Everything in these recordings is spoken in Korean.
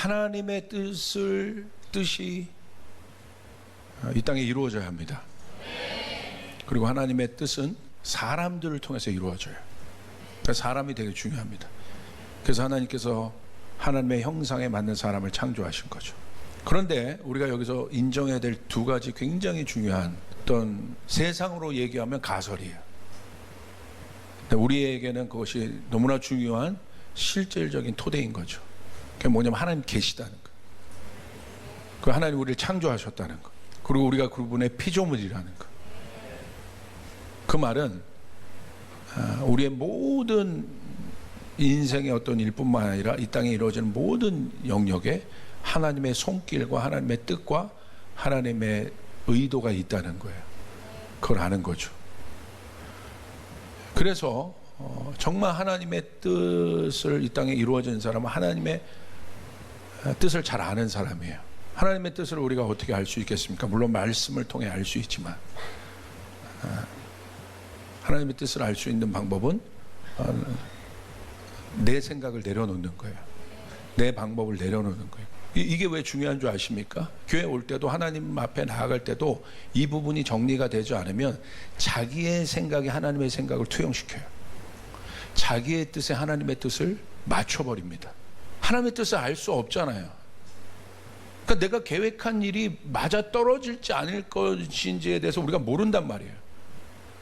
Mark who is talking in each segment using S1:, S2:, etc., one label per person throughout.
S1: 하나님의 뜻이 이 땅에 이루어져야 합니다. 그리고 하나님의 뜻은 사람들을 통해서 이루어져요. 그러니까 사람이 되게 중요합니다. 그래서 하나님께서 하나님의 형상에 맞는 사람을 창조하신 거죠. 그런데 우리가 여기서 인정해야 될 두 가지 굉장히 중요한 어떤 세상으로 얘기하면 가설이에요. 근데 우리에게는 그것이 너무나 중요한 실질적인 토대인 거죠. 그게 뭐냐면 하나님 계시다는 거. 그 하나님 우리를 창조하셨다는 거. 그리고 우리가 그분의 피조물이라는 거. 그 말은 우리의 모든 인생의 어떤 일뿐만 아니라 이 땅에 이루어지는 모든 영역에 하나님의 손길과 하나님의 뜻과 하나님의 의도가 있다는 거예요. 그걸 아는 거죠. 그래서 정말 하나님의 뜻을 이 땅에 이루어진 사람은 하나님의 뜻을 잘 아는 사람이에요. 하나님의 뜻을 우리가 어떻게 알 수 있겠습니까? 물론 말씀을 통해 알 수 있지만 하나님의 뜻을 알 수 있는 방법은 내 생각을 내려놓는 거예요. 내 방법을 내려놓는 거예요. 이게 왜 중요한 줄 아십니까? 교회 올 때도 하나님 앞에 나아갈 때도 이 부분이 정리가 되지 않으면 자기의 생각이 하나님의 생각을 투영시켜요. 자기의 뜻에 하나님의 뜻을 맞춰버립니다. 하나님의 뜻을 알 수 없잖아요. 그러니까 내가 계획한 일이 맞아 떨어질지 않을 것인지에 대해서 우리가 모른단 말이에요.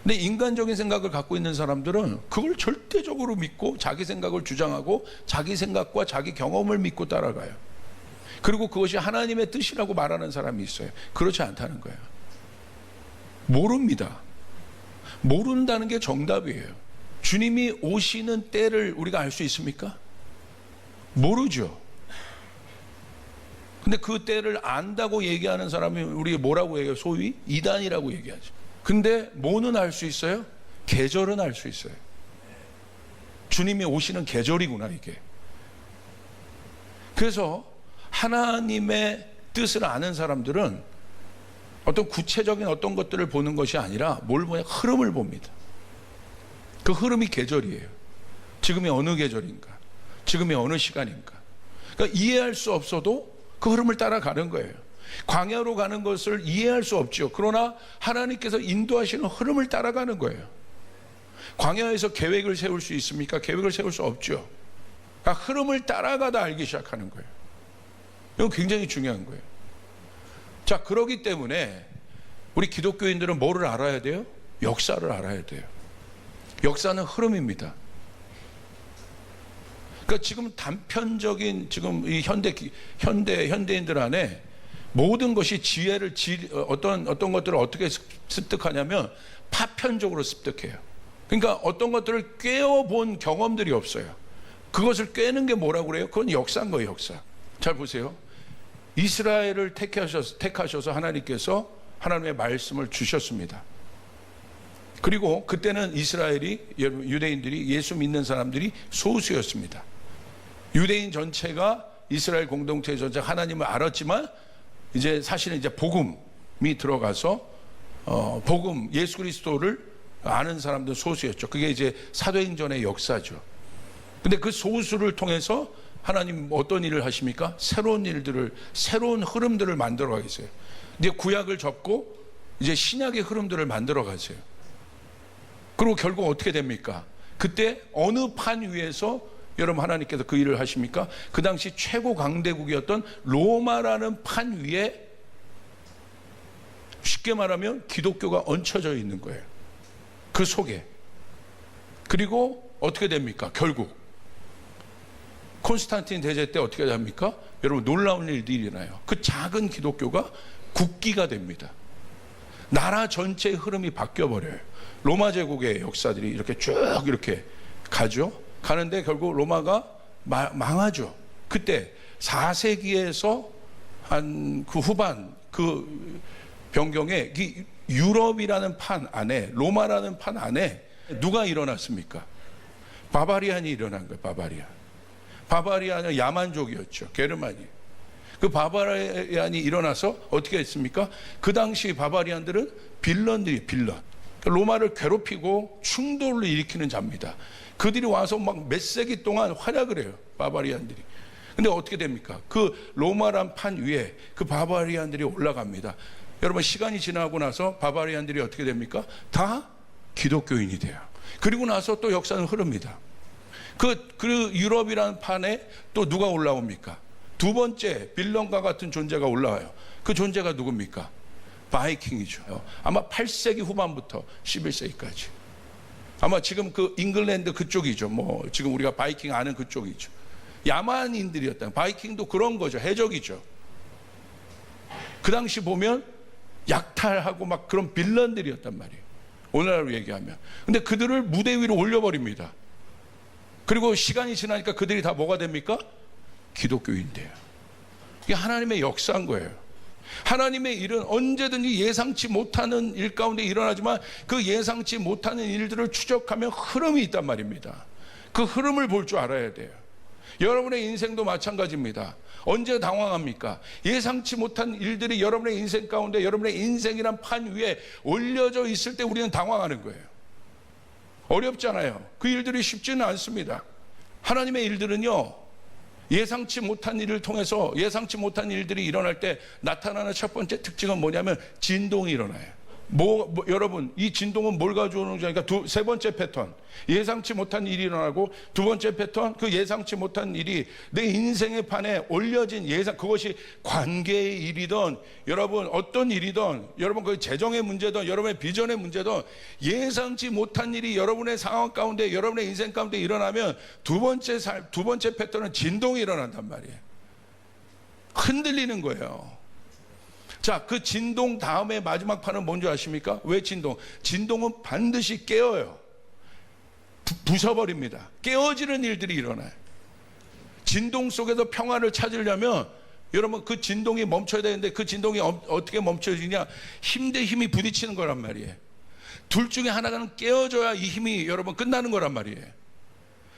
S1: 근데 인간적인 생각을 갖고 있는 사람들은 그걸 절대적으로 믿고 자기 생각을 주장하고 자기 생각과 자기 경험을 믿고 따라가요. 그리고 그것이 하나님의 뜻이라고 말하는 사람이 있어요. 그렇지 않다는 거예요. 모릅니다. 모른다는 게 정답이에요. 주님이 오시는 때를 우리가 알 수 있습니까? 모르죠. 근데 그 때를 안다고 얘기하는 사람이 우리 뭐라고 얘기해요? 소위 이단이라고 얘기하죠. 근데 뭐는 알 수 있어요? 계절은 알 수 있어요. 주님이 오시는 계절이구나 이게. 그래서 하나님의 뜻을 아는 사람들은 어떤 구체적인 어떤 것들을 보는 것이 아니라 뭘 보냐? 흐름을 봅니다. 그 흐름이 계절이에요. 지금이 어느 계절인가? 지금이 어느 시간인가? 그러니까 이해할 수 없어도 그 흐름을 따라가는 거예요. 광야로 가는 것을 이해할 수 없죠. 그러나 하나님께서 인도하시는 흐름을 따라가는 거예요. 광야에서 계획을 세울 수 있습니까? 계획을 세울 수 없죠. 그러니까 흐름을 따라가다 알기 시작하는 거예요. 이건 굉장히 중요한 거예요. 자, 그러기 때문에 우리 기독교인들은 뭐를 알아야 돼요? 역사를 알아야 돼요. 역사는 흐름입니다. 그러니까 지금 단편적인 지금 이 현대인들 안에 모든 것이 지혜를 어떤 것들을 어떻게 습득하냐면 파편적으로 습득해요. 그러니까 어떤 것들을 꿰어본 경험들이 없어요. 그것을 꿰는 게 뭐라고 그래요? 그건 역사인 거예요, 역사. 잘 보세요. 이스라엘을 택하셔서 하나님께서 하나님의 말씀을 주셨습니다. 그리고 그때는 유대인들이 예수 믿는 사람들이 소수였습니다. 유대인 전체가 이스라엘 공동체 전체 하나님을 알았지만 이제 사실은 이제 복음이 들어가서 예수 그리스도를 아는 사람들 소수였죠. 그게 이제 사도행전의 역사죠. 근데 그 소수를 통해서 하나님 어떤 일을 하십니까? 새로운 흐름들을 만들어 가세요. 이제 구약을 접고 이제 신약의 흐름들을 만들어 가세요. 그리고 결국 어떻게 됩니까? 그때 어느 판 위에서 여러분 하나님께서 그 일을 하십니까? 그 당시 최고 강대국이었던 로마라는 판 위에 쉽게 말하면 기독교가 얹혀져 있는 거예요. 그 속에. 그리고 어떻게 됩니까? 결국 콘스탄틴 대제 때 어떻게 됩니까? 여러분 놀라운 일들이 일어나요. 그 작은 기독교가 국기가 됩니다. 나라 전체의 흐름이 바뀌어버려요. 로마 제국의 역사들이 이렇게 쭉 이렇게 가죠. 가는데 결국 로마가 망하죠. 그때 4세기에서 한 그 후반 그 변경에 유럽이라는 판 안에 로마라는 판 안에 누가 일어났습니까? 바바리안이 일어난 거예요. 바바리안은 야만족이었죠. 게르만이. 그 바바리안이 일어나서 어떻게 했습니까? 그 당시 바바리안들은 빌런. 로마를 괴롭히고 충돌을 일으키는 자입니다. 그들이 와서 막 몇 세기 동안 활약을 해요. 바바리안들이. 근데 어떻게 됩니까? 그 로마란 판 위에 그 바바리안들이 올라갑니다. 여러분, 시간이 지나고 나서 바바리안들이 어떻게 됩니까? 다 기독교인이 돼요. 그리고 나서 또 역사는 흐릅니다. 그 유럽이라는 판에 또 누가 올라옵니까? 두 번째 빌런과 같은 존재가 올라와요. 그 존재가 누굽니까? 바이킹이죠. 아마 8세기 후반부터 11세기까지. 아마 지금 그 잉글랜드 그쪽이죠. 뭐 지금 우리가 바이킹 아는 그쪽이죠. 야만인들이었다. 바이킹도 그런 거죠. 해적이죠. 그 당시 보면 약탈하고 막 그런 빌런들이었단 말이에요. 오늘날로 얘기하면. 근데 그들을 무대 위로 올려버립니다. 그리고 시간이 지나니까 그들이 다 뭐가 됩니까? 기독교인돼요. 이게 하나님의 역사인 거예요. 하나님의 일은 언제든지 예상치 못하는 일 가운데 일어나지만 그 예상치 못하는 일들을 추적하면 흐름이 있단 말입니다. 그 흐름을 볼 줄 알아야 돼요. 여러분의 인생도 마찬가지입니다. 언제 당황합니까? 예상치 못한 일들이 여러분의 인생 가운데, 여러분의 인생이란 판 위에 올려져 있을 때 우리는 당황하는 거예요. 어렵잖아요. 그 일들이 쉽지는 않습니다. 하나님의 일들은요, 예상치 못한 일을 통해서 예상치 못한 일들이 일어날 때 나타나는 첫 번째 특징은 뭐냐면 진동이 일어나요. 여러분, 이 진동은 뭘 가져오는지 아니까 세 번째 패턴, 예상치 못한 일이 일어나고, 두 번째 패턴, 그 예상치 못한 일이 내 인생의 판에 올려진 그것이 관계의 일이든, 여러분 어떤 일이든, 여러분 그 재정의 문제든, 여러분의 비전의 문제든, 예상치 못한 일이 여러분의 상황 가운데, 여러분의 인생 가운데 일어나면 두 번째 패턴은 진동이 일어난단 말이에요. 흔들리는 거예요. 자, 그 진동 다음에 마지막 판은 뭔지 아십니까? 왜 진동? 진동은 반드시 깨어요. 부숴버립니다. 깨어지는 일들이 일어나요. 진동 속에서 평화를 찾으려면 여러분 그 진동이 멈춰야 되는데, 그 진동이 어떻게 멈춰지냐? 힘 대 힘이 부딪히는 거란 말이에요. 둘 중에 하나는 깨어져야 이 힘이 여러분 끝나는 거란 말이에요.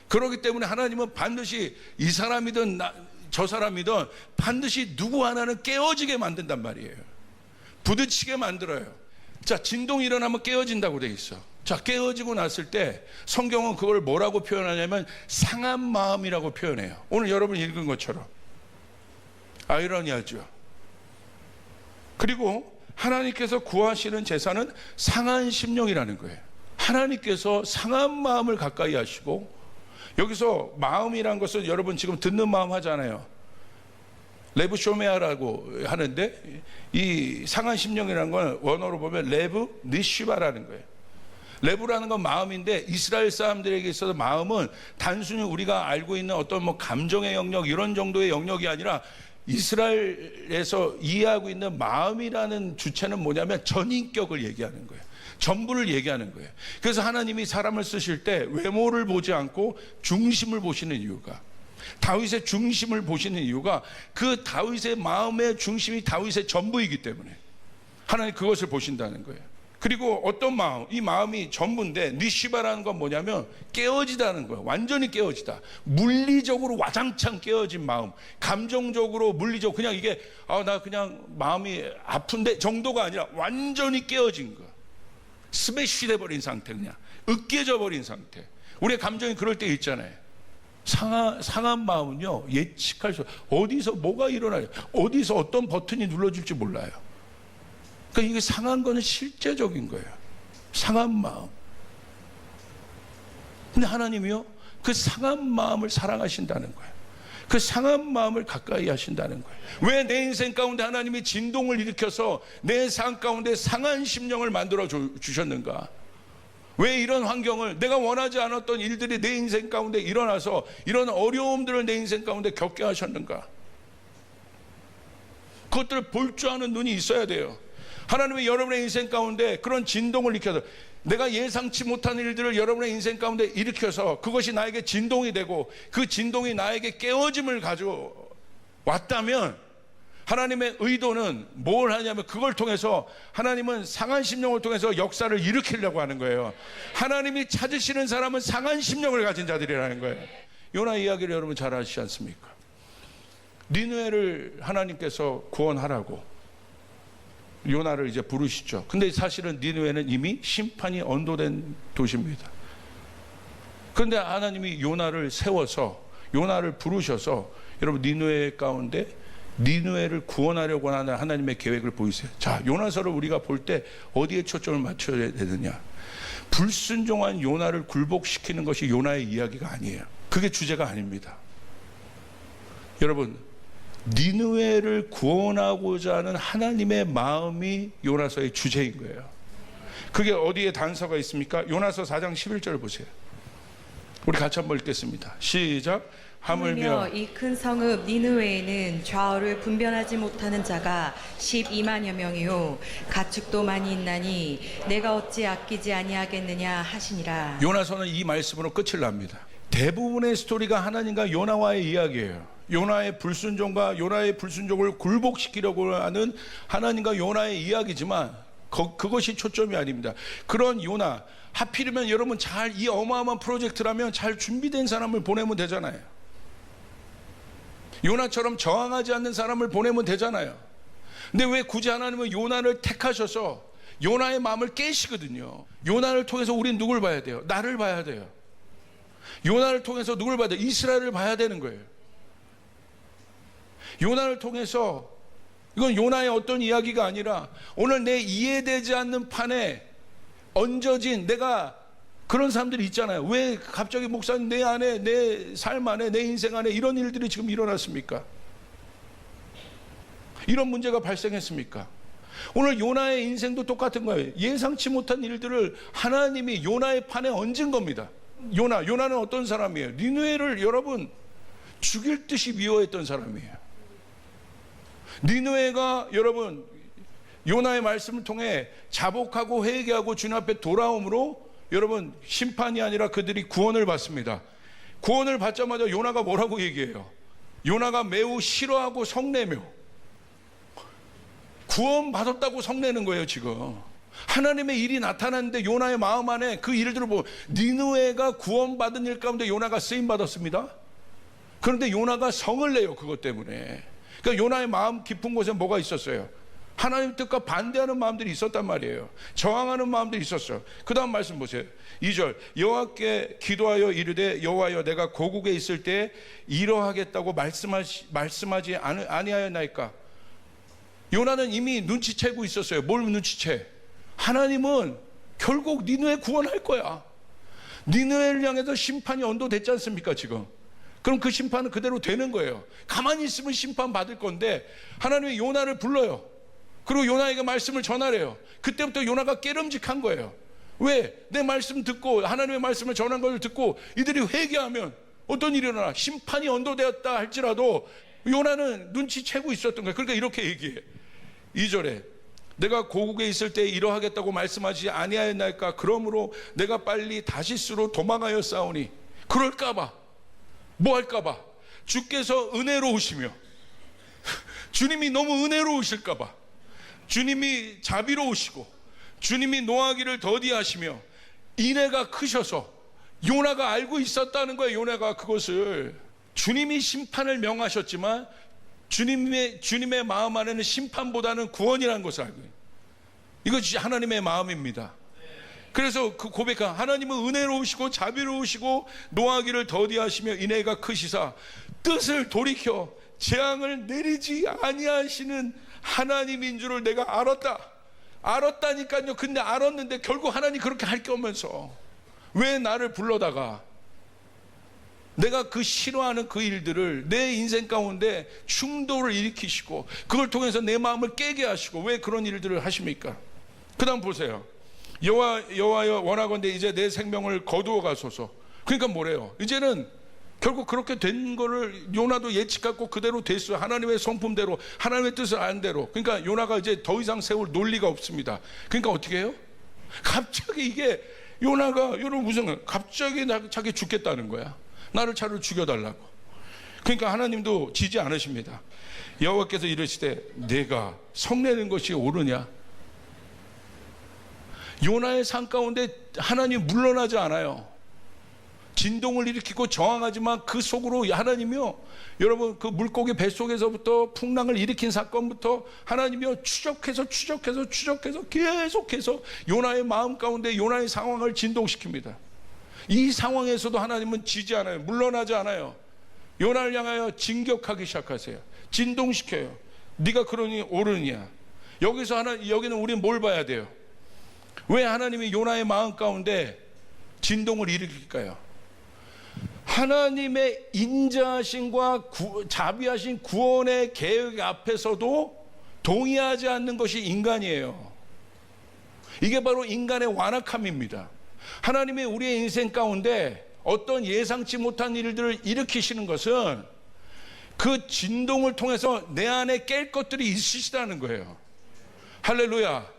S1: 그렇기 때문에 하나님은 반드시 이 사람이든 저 사람이든 반드시 누구 하나는 깨어지게 만든단 말이에요. 부딪히게 만들어요. 자, 진동이 일어나면 깨어진다고 돼 있어. 자, 깨어지고 났을 때 성경은 그걸 뭐라고 표현하냐면 상한 마음이라고 표현해요. 오늘 여러분 읽은 것처럼. 아이러니하죠. 그리고 하나님께서 구하시는 제사는 상한 심령이라는 거예요. 하나님께서 상한 마음을 가까이 하시고, 여기서 마음이란 것은 여러분 지금 듣는 마음 하잖아요. 레브 쇼메아라고 하는데, 이 상한 심령이라는 건 원어로 보면 레브 니시바라는 거예요. 레브라는 건 마음인데, 이스라엘 사람들에게 있어서 마음은 단순히 우리가 알고 있는 어떤 뭐 감정의 영역 이런 정도의 영역이 아니라, 이스라엘에서 이해하고 있는 마음이라는 주체는 뭐냐면 전인격을 얘기하는 거예요. 전부를 얘기하는 거예요. 그래서 하나님이 사람을 쓰실 때 외모를 보지 않고 중심을 보시는 이유가, 다윗의 중심을 보시는 이유가, 그 다윗의 마음의 중심이 다윗의 전부이기 때문에 하나님 그것을 보신다는 거예요. 그리고 어떤 마음, 이 마음이 전부인데, 니시바라는 건 뭐냐면 깨어지다는 거예요. 완전히 깨어지다. 물리적으로 와장창 깨어진 마음, 감정적으로, 물리적으로 그냥 이게 나 그냥 마음이 아픈데 정도가 아니라 완전히 깨어진 거, 스매시 돼버린 상태, 그냥 으깨져 버린 상태. 우리의 감정이 그럴 때 있잖아요. 상한 마음은요, 예측할 수, 어디서 뭐가 일어나요, 어디서 어떤 버튼이 눌러질지 몰라요. 그러니까 이게 상한 거는 실제적인 거예요. 상한 마음. 근데 하나님이요, 그 상한 마음을 사랑하신다는 거예요. 그 상한 마음을 가까이 하신다는 거예요. 왜 내 인생 가운데 하나님이 진동을 일으켜서 내 삶 가운데 상한 심령을 만들어 주셨는가? 왜 이런 환경을, 내가 원하지 않았던 일들이 내 인생 가운데 일어나서 이런 어려움들을 내 인생 가운데 겪게 하셨는가? 그것들을 볼 줄 아는 눈이 있어야 돼요. 하나님이 여러분의 인생 가운데 그런 진동을 일으켜서, 내가 예상치 못한 일들을 여러분의 인생 가운데 일으켜서 그것이 나에게 진동이 되고, 그 진동이 나에게 깨어짐을 가져왔다면, 하나님의 의도는 뭘 하냐면, 그걸 통해서 하나님은 상한 심령을 통해서 역사를 일으키려고 하는 거예요. 하나님이 찾으시는 사람은 상한 심령을 가진 자들이라는 거예요. 요나 이야기를 여러분 잘 아시지 않습니까? 니느웨를 하나님께서 구원하라고 요나를 이제 부르시죠. 근데 사실은 니느웨는 이미 심판이 언도된 도시입니다. 그런데 하나님이 요나를 세워서 요나를 부르셔서 여러분 니느웨 가운데 니느웨를 구원하려고 하는 하나님의 계획을 보이세요. 자, 요나서를 우리가 볼 때 어디에 초점을 맞춰야 되느냐? 불순종한 요나를 굴복시키는 것이 요나의 이야기가 아니에요. 그게 주제가 아닙니다. 여러분, 니느웨를 구원하고자 하는 하나님의 마음이 요나서의 주제인 거예요. 그게 어디에 단서가 있습니까? 요나서 4장 11절 보세요. 우리 같이 한번 읽겠습니다. 시작. 하물며
S2: 이 큰 성읍 니느웨에는 좌우를 분별하지 못하는 자가 12만여 명이요 가축도 많이 있나니 내가 어찌 아끼지 아니하겠느냐 하시니라.
S1: 요나서는 이 말씀으로 끝을 납니다. 대부분의 스토리가 하나님과 요나와의 이야기예요. 요나의 불순종과 요나의 불순종을 굴복시키려고 하는 하나님과 요나의 이야기지만 그것이 초점이 아닙니다. 그런 요나, 하필이면 여러분 잘 이 어마어마한 프로젝트라면 잘 준비된 사람을 보내면 되잖아요. 요나처럼 저항하지 않는 사람을 보내면 되잖아요. 근데 왜 굳이 하나님은 요나를 택하셔서 요나의 마음을 깨시거든요. 요나를 통해서 우리는 누굴 봐야 돼요? 나를 봐야 돼요. 요나를 통해서 누굴 봐야 돼요? 이스라엘을 봐야 되는 거예요. 요나를 통해서, 이건 요나의 어떤 이야기가 아니라 오늘 내 이해되지 않는 판에 얹어진 내가 그런 사람들이 있잖아요. 왜 갑자기 목사님 내 안에, 내 삶 안에, 내 인생 안에 이런 일들이 지금 일어났습니까? 이런 문제가 발생했습니까? 오늘 요나의 인생도 똑같은 거예요. 예상치 못한 일들을 하나님이 요나의 판에 얹은 겁니다. 요나는 어떤 사람이에요? 니느웨를 여러분 죽일 듯이 미워했던 사람이에요. 니느웨가 여러분 요나의 말씀을 통해 자복하고 회개하고 주님 앞에 돌아옴으로 여러분 심판이 아니라 그들이 구원을 받습니다. 구원을 받자마자 요나가 뭐라고 얘기해요? 요나가 매우 싫어하고 성내며 구원받았다고 성내는 거예요. 지금 하나님의 일이 나타났는데 요나의 마음 안에 그 일들을 보고 니느웨가 구원받은 일 가운데 요나가 쓰임받았습니다. 그런데 요나가 성을 내요. 그것 때문에. 그러니까 요나의 마음 깊은 곳에 뭐가 있었어요? 하나님 뜻과 반대하는 마음들이 있었단 말이에요. 저항하는 마음들이 있었어요. 그 다음 말씀 보세요. 2절 여호와께 기도하여 이르되 여호와여 내가 고국에 있을 때 이러하겠다고 말씀하지 아니하였나이까. 요나는 이미 눈치채고 있었어요. 뭘 눈치채? 하나님은 결국 니느웨 구원할 거야. 니느웨를 향해서 심판이 언도됐지 않습니까 지금? 그럼 그 심판은 그대로 되는 거예요. 가만히 있으면 심판 받을 건데 하나님이 요나를 불러요. 그리고 요나에게 말씀을 전하래요. 그때부터 요나가 깨름직한 거예요. 왜? 내 말씀 듣고 하나님의 말씀을 전한 것을 듣고 이들이 회개하면 어떤 일이 일어나? 심판이 언도되었다 할지라도 요나는 눈치채고 있었던 거예요. 그러니까 이렇게 얘기해. 2절에 내가 고국에 있을 때 이러하겠다고 말씀하지 아니하였나이까. 그러므로 내가 빨리 다시스로 도망하여 싸우니. 그럴까봐, 뭐 할까봐, 주께서 은혜로우시며 주님이 너무 은혜로우실까봐, 주님이 자비로우시고 주님이 노하기를 더디하시며 인애가 크셔서 요나가 알고 있었다는 거예요. 요나가 그것을 주님이 심판을 명하셨지만 주님의 마음 안에는 심판보다는 구원이라는 것을 알고 있어요. 이것이 하나님의 마음입니다. 그래서 그 고백한 하나님은 은혜로우시고 자비로우시고 노하기를 더디하시며 인애가 크시사 뜻을 돌이켜 재앙을 내리지 아니하시는 하나님인 줄을 내가 알았다니까요. 근데 알았는데 결국 하나님 그렇게 할 게 없면서 왜 나를 불러다가 내가 그 싫어하는 그 일들을 내 인생 가운데 충돌을 일으키시고 그걸 통해서 내 마음을 깨게 하시고 왜 그런 일들을 하십니까? 그 다음 보세요. 여호와여 원하건대 이제 내 생명을 거두어 가소서. 그러니까 뭐래요? 이제는 결국 그렇게 된 거를 요나도 예측하고 그대로 됐어요. 하나님의 성품대로, 하나님의 뜻을 아는 대로. 그러니까 요나가 이제 더 이상 세울 논리가 없습니다. 그러니까 어떻게 해요? 갑자기 이게 요나가 여러분 무슨 갑자기 자기 죽겠다는 거야. 나를 차라리 죽여달라고. 그러니까 하나님도 지지 않으십니다. 여호와께서 이르시되 내가 성내는 것이 옳으냐? 요나의 삶 가운데 하나님 물러나지 않아요. 진동을 일으키고 저항하지만 그 속으로 하나님이요, 여러분 그 물고기 뱃속에서부터 풍랑을 일으킨 사건부터 하나님이요 추적해서 계속해서 요나의 마음 가운데 요나의 상황을 진동시킵니다. 이 상황에서도 하나님은 지지 않아요. 물러나지 않아요. 요나를 향하여 진격하기 시작하세요. 진동시켜요. 네가 그러니 옳으냐. 여기는 우리는 뭘 봐야 돼요? 왜 하나님이 요나의 마음 가운데 진동을 일으킬까요? 하나님의 인자하심과 자비하신 구원의 계획 앞에서도 동의하지 않는 것이 인간이에요. 이게 바로 인간의 완악함입니다. 하나님이 우리의 인생 가운데 어떤 예상치 못한 일들을 일으키시는 것은 그 진동을 통해서 내 안에 깰 것들이 있으시다는 거예요. 할렐루야.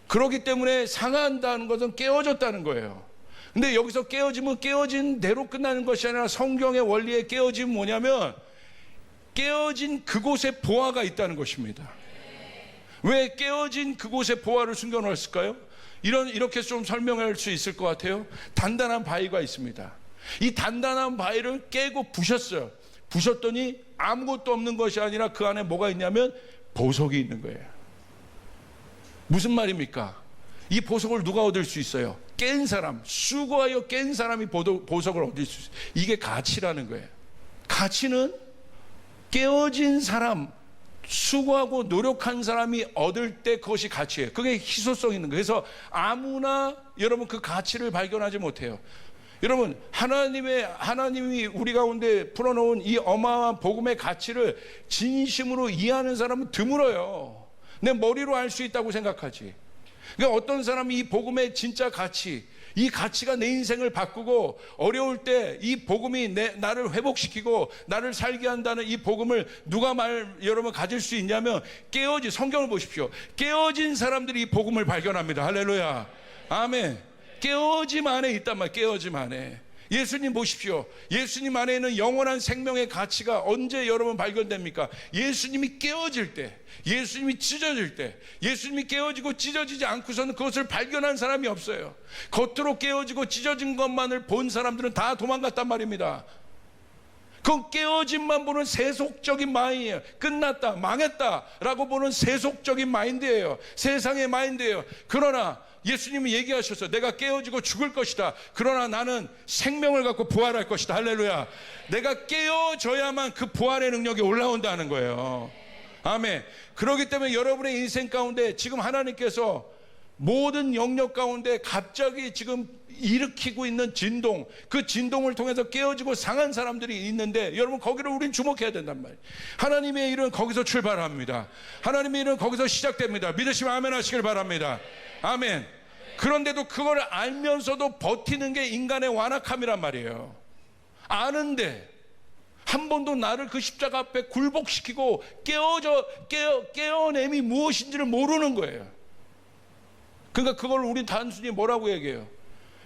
S1: 그렇기 때문에 상한다는 것은 깨어졌다는 거예요. 근데 여기서 깨어지면 깨어진 대로 끝나는 것이 아니라 성경의 원리의 깨어짐은 뭐냐면 깨어진 그곳에 보화가 있다는 것입니다. 왜 깨어진 그곳에 보화를 숨겨놓았을까요? 이렇게 좀 설명할 수 있을 것 같아요. 단단한 바위가 있습니다. 이 단단한 바위를 깨고 부셨어요. 부셨더니 아무것도 없는 것이 아니라 그 안에 뭐가 있냐면 보석이 있는 거예요. 무슨 말입니까? 이 보석을 누가 얻을 수 있어요? 깬 사람, 수고하여 깬 사람이 보석을 얻을 수 있어요. 이게 가치라는 거예요. 가치는 깨어진 사람, 수고하고 노력한 사람이 얻을 때 그것이 가치예요. 그게 희소성 있는 거예요. 그래서 아무나 여러분 그 가치를 발견하지 못해요. 여러분 하나님이 우리 가운데 풀어놓은 이 어마어마한 복음의 가치를 진심으로 이해하는 사람은 드물어요. 내 머리로 알 수 있다고 생각하지. 그러니까 어떤 사람이 이 복음의 진짜 가치, 이 가치가 내 인생을 바꾸고 어려울 때 이 복음이 나를 회복시키고 나를 살게 한다는 이 복음을 누가 여러분 가질 수 있냐면 성경을 보십시오. 깨어진 사람들이 이 복음을 발견합니다. 할렐루야. 아멘. 깨어짐 안에 있단 말이에요. 깨어짐 안에. 예수님 보십시오. 예수님 안에 있는 영원한 생명의 가치가 언제 여러분 발견됩니까? 예수님이 깨어질 때, 예수님이 찢어질 때. 예수님이 깨어지고 찢어지지 않고서는 그것을 발견한 사람이 없어요. 겉으로 깨어지고 찢어진 것만을 본 사람들은 다 도망갔단 말입니다. 그건 깨어짐만 보는 세속적인 마인드예요. 끝났다, 망했다 라고 보는 세속적인 마인드예요. 세상의 마인드예요. 그러나 예수님이 얘기하셨어요. 내가 깨어지고 죽을 것이다. 그러나 나는 생명을 갖고 부활할 것이다. 할렐루야. 내가 깨어져야만 그 부활의 능력이 올라온다는 거예요. 아멘. 그렇기 때문에 여러분의 인생 가운데 지금 하나님께서 모든 영역 가운데 갑자기 지금 일으키고 있는 진동, 그 진동을 통해서 깨어지고 상한 사람들이 있는데 여러분 거기를 우린 주목해야 된단 말이에요. 하나님의 일은 거기서 출발합니다. 하나님의 일은 거기서 시작됩니다. 믿으시면 아멘 하시길 바랍니다. 아멘. 그런데도 그걸 알면서도 버티는 게 인간의 완악함이란 말이에요. 아는데 한 번도 나를 그 십자가 앞에 굴복시키고 깨어냄이 무엇인지를 모르는 거예요. 그러니까 그걸 우린 단순히 뭐라고 얘기해요?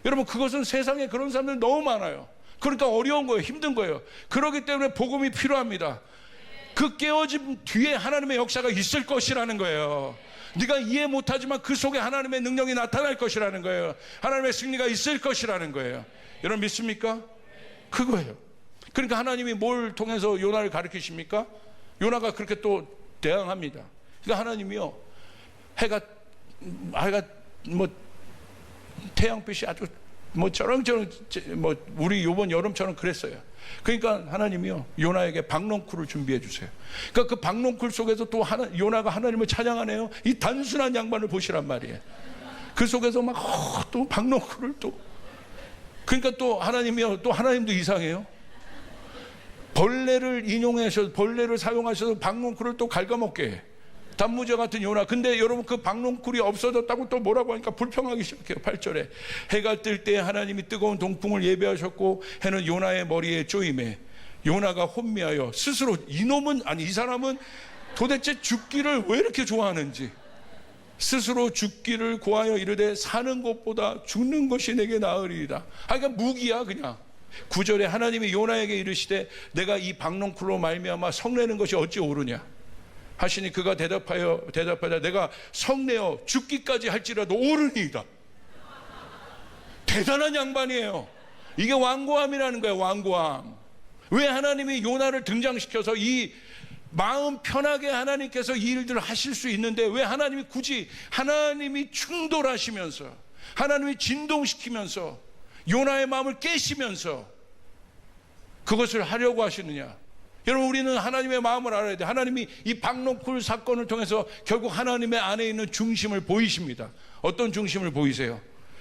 S1: 여러분 그것은 세상에 그런 사람들 너무 많아요. 그러니까 어려운 거예요. 힘든 거예요. 그렇기 때문에 복음이 필요합니다. 그 깨어짐 뒤에 하나님의 역사가 있을 것이라는 거예요. 네가 이해 못하지만 그 속에 하나님의 능력이 나타날 것이라는 거예요. 하나님의 승리가 있을 것이라는 거예요. 여러분 믿습니까? 그거예요. 그러니까 하나님이 뭘 통해서 요나를 가르치십니까? 요나가 그렇게 또 대항합니다. 그러니까 하나님이요, 해가 뭐 태양빛이 아주 뭐 저렁저렁 뭐 우리 요번 여름처럼 그랬어요. 그러니까 하나님이요, 요나에게 박넝쿨을 준비해 주세요. 그러니까 그 박넝쿨 속에서 또 요나가 하나님을 찬양하네요. 이 단순한 양반을 보시란 말이에요. 그 속에서 막 또 박넝쿨을 또, 그러니까 또 하나님이요, 또 하나님도 이상해요. 벌레를 사용하셔서 박넝쿨을 또 갉아먹게 해. 단무지 같은 요나. 근데 여러분 그 박넝쿨이 없어졌다고 또 뭐라고 하니까 불평하기 시작해요. 8절에 해가 뜰 때 하나님이 뜨거운 동풍을 예비하셨고 해는 요나의 머리에 쪼임해 요나가 혼미하여 스스로 이 사람은 도대체 죽기를 왜 이렇게 좋아하는지 스스로 죽기를 고하여 이르되 사는 것보다 죽는 것이 내게 나으리이다. 그러니까 무기야 그냥. 9절에 하나님이 요나에게 이르시되 내가 이 박넝쿨로 말미암아 성내는 것이 어찌 옳으냐 하시니 그가 대답하여 내가 성내어 죽기까지 할지라도 옳으니이다. 대단한 양반이에요. 이게 완고함이라는 거예요. 완고함. 왜 하나님이 요나를 등장시켜서 이 마음 편하게 하나님께서 이 일들을 하실 수 있는데 왜 하나님이 굳이 하나님이 충돌하시면서 하나님이 진동시키면서 요나의 마음을 깨시면서 그것을 하려고 하시느냐? 여러분, 우리는 하나님의 마음을 알아야 돼. 하나님이 이 박농쿨 사건을 통해서 결국 하나님의 안에 있는 중심을 보이십니다. 어떤 중심을 보이세요?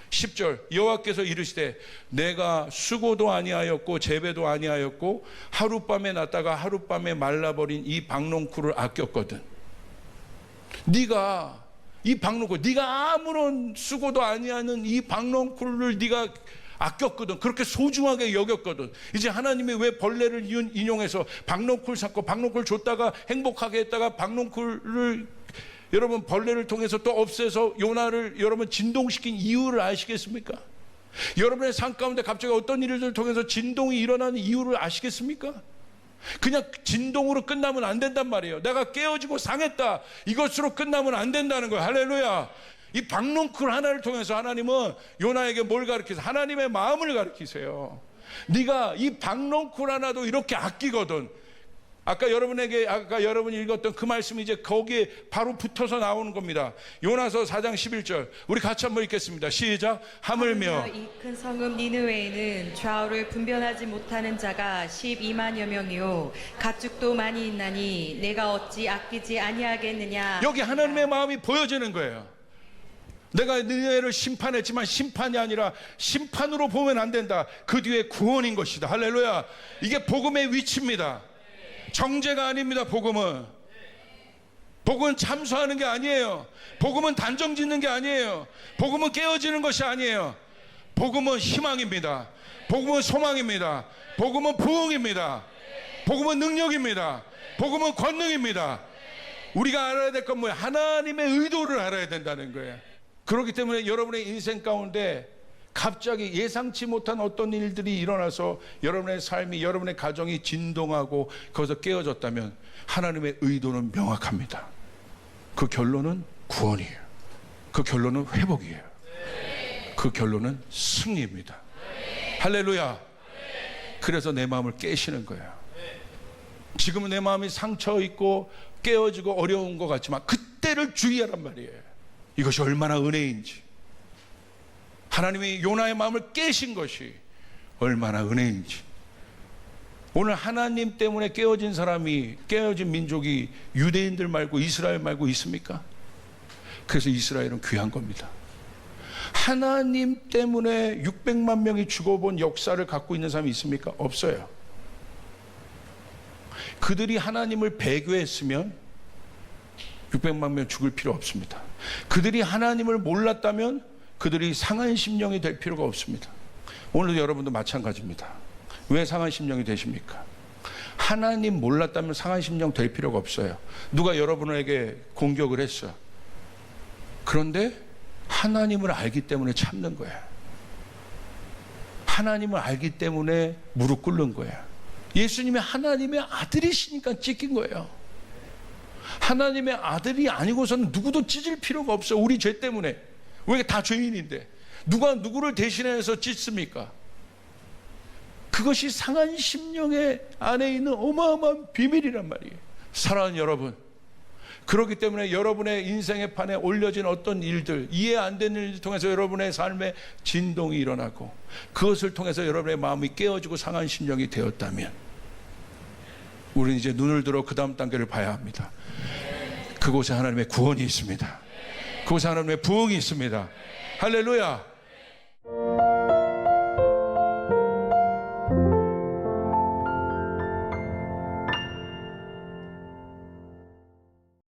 S1: 10절, 여호와께서 이르시되 내가 수고도 아니하였고 재배도 아니하였고 하룻밤에 났다가 하룻밤에 말라버린 이 박농쿨을 아꼈거든. 네가 이 박농쿨, 네가 아무런 수고도 아니하는 이 박농쿨을 네가 아꼈거든. 그렇게 소중하게 여겼거든. 이제 하나님이 왜 벌레를 인용해서 박농쿨 샀고 박농쿨 줬다가 행복하게 했다가 박농쿨을 여러분 벌레를 통해서 또 없애서 요나를 여러분 진동시킨 이유를 아시겠습니까? 여러분의 삶 가운데 갑자기 어떤 일을 통해서 진동이 일어나는 이유를 아시겠습니까? 그냥 진동으로 끝나면 안 된단 말이에요. 내가 깨어지고 상했다, 이것으로 끝나면 안 된다는 거예요. 할렐루야. 이 박농쿨 하나를 통해서 하나님은 요나에게 뭘 가르치세요? 하나님의 마음을 가르치세요. 네가 이 박농쿨 하나도 이렇게 아끼거든. 아까 여러분이 읽었던 그 말씀이 이제 거기에 바로 붙어서 나오는 겁니다. 요나서 4장 11절 우리 같이 한번 읽겠습니다. 시작. 하물며
S2: 이 큰 성읍 니느웨에는 좌우를 분별하지 못하는 자가 12만여 명이요 가축도 많이 있나니 내가 어찌 아끼지 아니하겠느냐.
S1: 여기 하나님의 마음이 보여지는 거예요. 내가 니느웨를 심판했지만 심판이 아니라 심판으로 보면 안 된다. 그 뒤에 구원인 것이다. 할렐루야. 이게 복음의 위치입니다. 정죄가 아닙니다. 복음은 참소하는 게 아니에요. 복음은 단정 짓는 게 아니에요. 복음은 깨어지는 것이 아니에요. 복음은 희망입니다. 복음은 소망입니다. 복음은 부흥입니다. 복음은 능력입니다. 복음은 권능입니다. 우리가 알아야 될 건 뭐예요? 하나님의 의도를 알아야 된다는 거예요. 그렇기 때문에 여러분의 인생 가운데 갑자기 예상치 못한 어떤 일들이 일어나서 여러분의 삶이, 여러분의 가정이 진동하고 거기서 깨어졌다면 하나님의 의도는 명확합니다. 그 결론은 구원이에요. 그 결론은 회복이에요. 그 결론은 승리입니다. 할렐루야. 그래서 내 마음을 깨시는 거예요. 지금은 내 마음이 상처 있고 깨어지고 어려운 것 같지만 그때를 주의하란 말이에요. 이것이 얼마나 은혜인지, 하나님이 요나의 마음을 깨신 것이 얼마나 은혜인지. 오늘 하나님 때문에 깨어진 사람이, 깨어진 민족이 유대인들 말고 이스라엘 말고 있습니까? 그래서 이스라엘은 귀한 겁니다. 하나님 때문에 600만 명이 죽어본 역사를 갖고 있는 사람이 있습니까? 없어요. 그들이 하나님을 배교했으면 600만 명 죽을 필요 없습니다. 그들이 하나님을 몰랐다면 그들이 상한 심령이 될 필요가 없습니다. 오늘도 여러분도 마찬가지입니다. 왜 상한 심령이 되십니까? 하나님 몰랐다면 상한 심령 될 필요가 없어요. 누가 여러분에게 공격을 했어. 그런데 하나님을 알기 때문에 참는 거야. 하나님을 알기 때문에 무릎 꿇는 거야. 예수님이 하나님의 아들이시니까 찢긴 거예요. 하나님의 아들이 아니고서는 누구도 찢을 필요가 없어요. 우리 죄 때문에. 왜 다 죄인인데 누가 누구를 대신해서 찢습니까? 그것이 상한 심령의 안에 있는 어마어마한 비밀이란 말이에요. 사랑하는 여러분, 그렇기 때문에 여러분의 인생의 판에 올려진 어떤 일들, 이해 안 되는 일을 통해서 여러분의 삶에 진동이 일어나고 그것을 통해서 여러분의 마음이 깨어지고 상한 심령이 되었다면 우리는 이제 눈을 들어 그 다음 단계를 봐야 합니다. 그곳에 하나님의 구원이 있습니다. 그곳에 하나님의 부흥이 있습니다. 할렐루야.